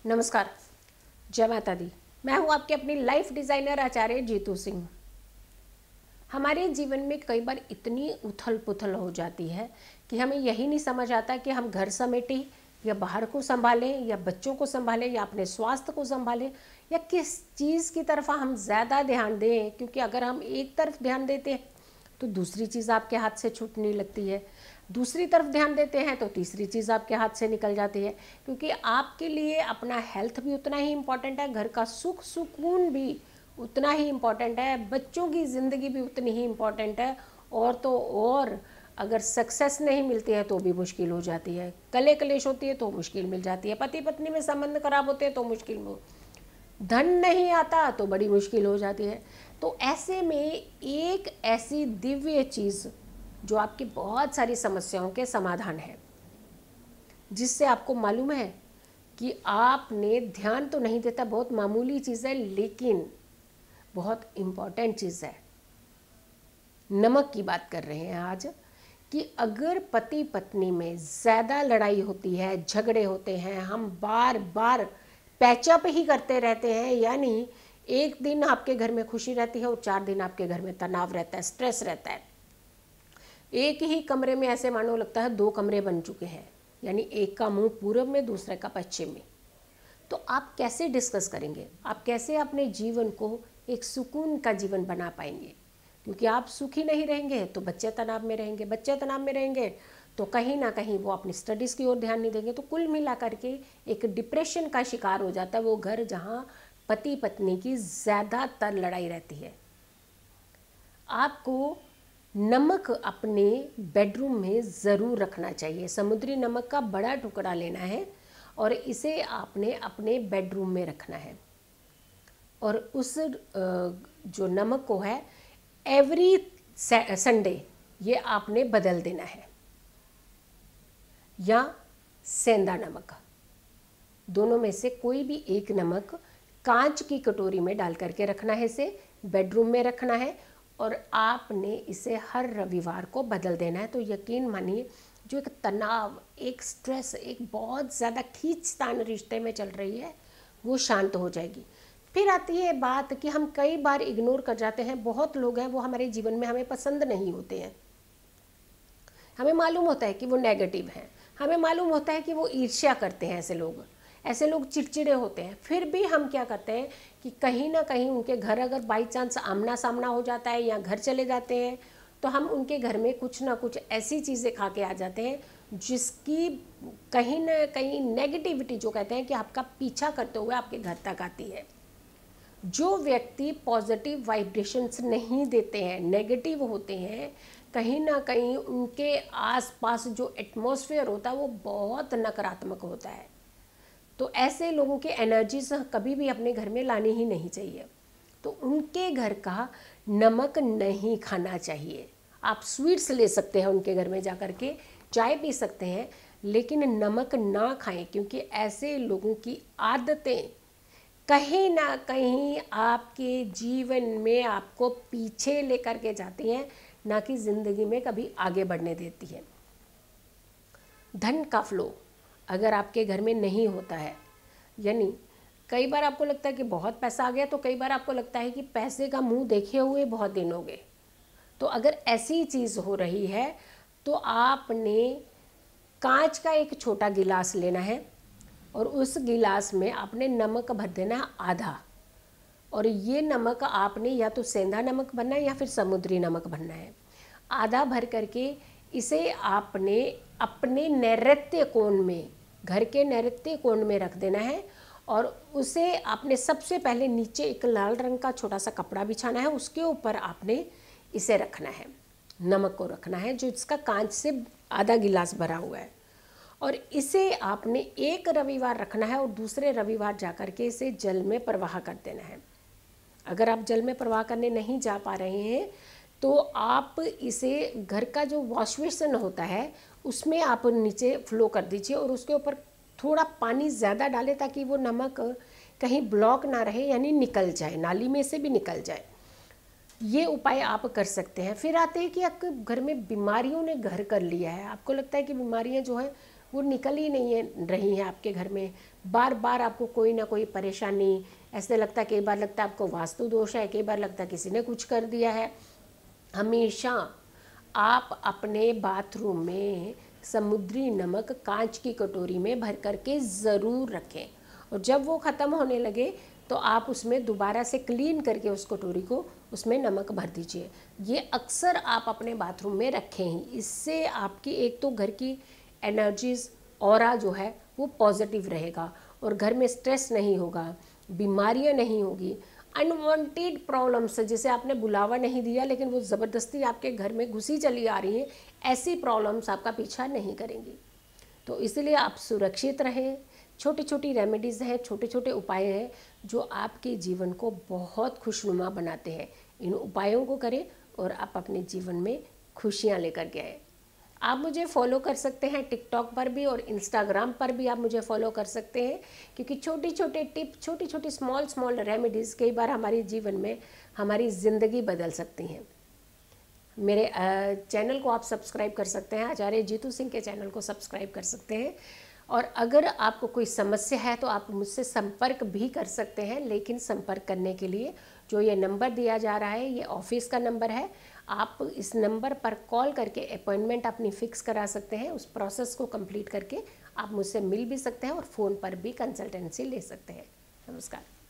नमस्कार, जय माता दी। मैं हूँ आपके अपनी लाइफ डिज़ाइनर आचार्य जीतू सिंह। हमारे जीवन में कई बार इतनी उथल पुथल हो जाती है कि हमें यही नहीं समझ आता कि हम घर समेटें या बाहर को संभालें या बच्चों को संभालें या अपने स्वास्थ्य को संभालें या किस चीज़ की तरफ हम ज़्यादा ध्यान दें। क्योंकि अगर हम एक तरफ ध्यान देते हैं तो दूसरी चीज़ आपके हाथ से छूटने लगती है, दूसरी तरफ ध्यान देते हैं तो तीसरी चीज़ आपके हाथ से निकल जाती है। क्योंकि आपके लिए अपना हेल्थ भी उतना ही इम्पॉर्टेंट है, घर का सुख सुकून भी उतना ही इम्पॉर्टेंट है, बच्चों की ज़िंदगी भी उतनी ही इम्पॉर्टेंट है। और तो और अगर सक्सेस नहीं मिलती है तो भी मुश्किल हो जाती है, कले कलेश होती है तो मुश्किल मिल जाती है, पति पत्नी में संबंध खराब होते हैं तो मुश्किल में, धन नहीं आता तो बड़ी मुश्किल हो जाती है। तो ऐसे में एक ऐसी दिव्य चीज़ जो आपकी बहुत सारी समस्याओं के समाधान है, जिससे आपको मालूम है कि आपने ध्यान तो नहीं देता, बहुत मामूली चीज़ है लेकिन बहुत इम्पॉर्टेंट चीज़ है। नमक की बात कर रहे हैं आज कि अगर पति पत्नी में ज़्यादा लड़ाई होती है, झगड़े होते हैं, हम बार बार पैचअप ही करते रहते हैं, यानी एक दिन आपके घर में खुशी रहती है और 4 दिन आपके घर में तनाव रहता है, स्ट्रेस रहता है। एक ही कमरे में ऐसे मानो लगता है 2 कमरे बन चुके हैं, यानी एक का मुंह पूरब में दूसरे का पश्चिम में। तो आप कैसे डिस्कस करेंगे, आप कैसे अपने जीवन को एक सुकून का जीवन बना पाएंगे? क्योंकि आप सुखी नहीं रहेंगे तो बच्चे तनाव में रहेंगे, बच्चे तनाव में रहेंगे तो कहीं ना कहीं वो अपनी स्टडीज़ की ओर ध्यान नहीं देंगे। तो कुल मिला करके एक डिप्रेशन का शिकार हो जाता है वो घर जहाँ पति पत्नी की ज़्यादातर लड़ाई रहती है। आपको नमक अपने बेडरूम में ज़रूर रखना चाहिए। समुद्री नमक का बड़ा टुकड़ा लेना है और इसे आपने अपने बेडरूम में रखना है। और उस जो नमक को है एवरी संडे ये आपने बदल देना है, या सेंधा नमक, दोनों में से कोई भी एक नमक कांच की कटोरी में डाल करके रखना है, इसे बेडरूम में रखना है और आपने इसे हर रविवार को बदल देना है। तो यकीन मानिए जो एक तनाव, एक स्ट्रेस, एक बहुत ज़्यादा खींचतान रिश्ते में चल रही है वो शांत हो जाएगी। फिर आती है बात कि हम कई बार इग्नोर कर जाते हैं। बहुत लोग हैं वो हमारे जीवन में हमें पसंद नहीं होते हैं, हमें मालूम होता है कि वो नेगेटिव हैं, हमें मालूम होता है कि वो ईर्ष्या करते हैं, ऐसे लोग चिड़चिड़े होते हैं। फिर भी हम क्या करते हैं कि कहीं ना कहीं उनके घर अगर बाई चांस आमना सामना हो जाता है या घर चले जाते हैं तो हम उनके घर में कुछ ना कुछ ऐसी चीज़ें खा के आ जाते हैं जिसकी कहीं ना कहीं नेगेटिविटी, जो कहते हैं कि आपका पीछा करते हुए आपके घर तक आती है। जो व्यक्ति पॉजिटिव वाइब्रेशंस नहीं देते हैं, नेगेटिव होते हैं, कहीं ना कहीं उनके आसपास जो एटमॉस्फेयर होता है वो बहुत नकारात्मक होता है। तो ऐसे लोगों की एनर्जीज कभी भी अपने घर में लानी ही नहीं चाहिए। तो उनके घर का नमक नहीं खाना चाहिए। आप स्वीट्स ले सकते हैं उनके घर में जा कर के, चाय पी सकते हैं, लेकिन नमक ना खाएं, क्योंकि ऐसे लोगों की आदतें कहीं ना कहीं आपके जीवन में आपको पीछे लेकर के जाती हैं, ना कि ज़िंदगी में कभी आगे बढ़ने देती है। धन का फ्लो अगर आपके घर में नहीं होता है, यानी कई बार आपको लगता है कि बहुत पैसा आ गया, तो कई बार आपको लगता है कि पैसे का मुंह देखे हुए बहुत दिन हो गए। तो अगर ऐसी चीज़ हो रही है तो आपने कांच का एक छोटा गिलास लेना है और उस गिलास में आपने नमक भर देना है आधा। और ये नमक आपने या तो सेंधा नमक भरना है या फिर समुद्री नमक भरना है। आधा भर करके इसे आपने अपने नैऋत्य कोण में, घर के नैऋत्य कोण में रख देना है और उसे आपने सबसे पहले नीचे एक लाल रंग का छोटा सा कपड़ा बिछाना है, उसके ऊपर आपने इसे रखना है, नमक को रखना है जो इसका कांच से आधा गिलास भरा हुआ है। और इसे आपने एक रविवार रखना है और दूसरे रविवार जाकर के इसे जल में प्रवाह कर देना है। अगर आप जल में प्रवाह करने नहीं जा पा रहे हैं तो आप इसे घर का जो वॉश बेसिन होता है उसमें आप नीचे फ्लो कर दीजिए और उसके ऊपर थोड़ा पानी ज़्यादा डालें ताकि वो नमक कहीं ब्लॉक ना रहे, यानी निकल जाए, नाली में से भी निकल जाए। ये उपाय आप कर सकते हैं। फिर आते हैं कि आपके घर में बीमारियों ने घर कर लिया है, आपको लगता है कि बीमारियां जो है वो निकल ही नहीं है रही हैं आपके घर में। बार बार आपको कोई ना कोई परेशानी, ऐसे लगता है, कई बार लगता है आपको वास्तु दोष है, कई बार लगता है किसी ने कुछ कर दिया है। हमेशा आप अपने बाथरूम में समुद्री नमक कांच की कटोरी में भर करके ज़रूर रखें, और जब वो ख़त्म होने लगे तो आप उसमें दोबारा से क्लीन करके उस कटोरी को उसमें नमक भर दीजिए। ये अक्सर आप अपने बाथरूम में रखें ही। इससे आपकी एक तो घर की एनर्जीज़, ऑरा जो है वो पॉजिटिव रहेगा, और घर में स्ट्रेस नहीं होगा, बीमारियां नहीं होगी, अनवांटेड प्रॉब्लम्स जिसे आपने बुलावा नहीं दिया लेकिन वो ज़बरदस्ती आपके घर में घुसी चली आ रही हैं, ऐसी प्रॉब्लम्स आपका पीछा नहीं करेंगी। तो इसलिए आप सुरक्षित रहें। छोटी छोटी रेमेडीज़ हैं, छोटे छोटे उपाय हैं जो आपके जीवन को बहुत खुशनुमा बनाते हैं। इन उपायों को करें और आप अपने जीवन में खुशियाँ लेकर के आएँ। आप मुझे फॉलो कर सकते हैं टिकटॉक पर भी, और इंस्टाग्राम पर भी आप मुझे फॉलो कर सकते हैं, क्योंकि छोटी छोटे टिप, छोटी छोटी स्मॉल रेमेडीज़ कई बार हमारे जीवन में हमारी ज़िंदगी बदल सकती हैं। मेरे चैनल को आप सब्सक्राइब कर सकते हैं, आचार्य जीतू सिंह के चैनल को सब्सक्राइब कर सकते हैं। और अगर आपको कोई समस्या है तो आप मुझसे संपर्क भी कर सकते हैं, लेकिन संपर्क करने के लिए जो ये नंबर दिया जा रहा है ये ऑफिस का नंबर है। आप इस नंबर पर कॉल करके अपॉइंटमेंट अपनी फ़िक्स करा सकते हैं। उस प्रोसेस को कंप्लीट करके आप मुझसे मिल भी सकते हैं और फ़ोन पर भी कंसल्टेंसी ले सकते हैं। नमस्कार।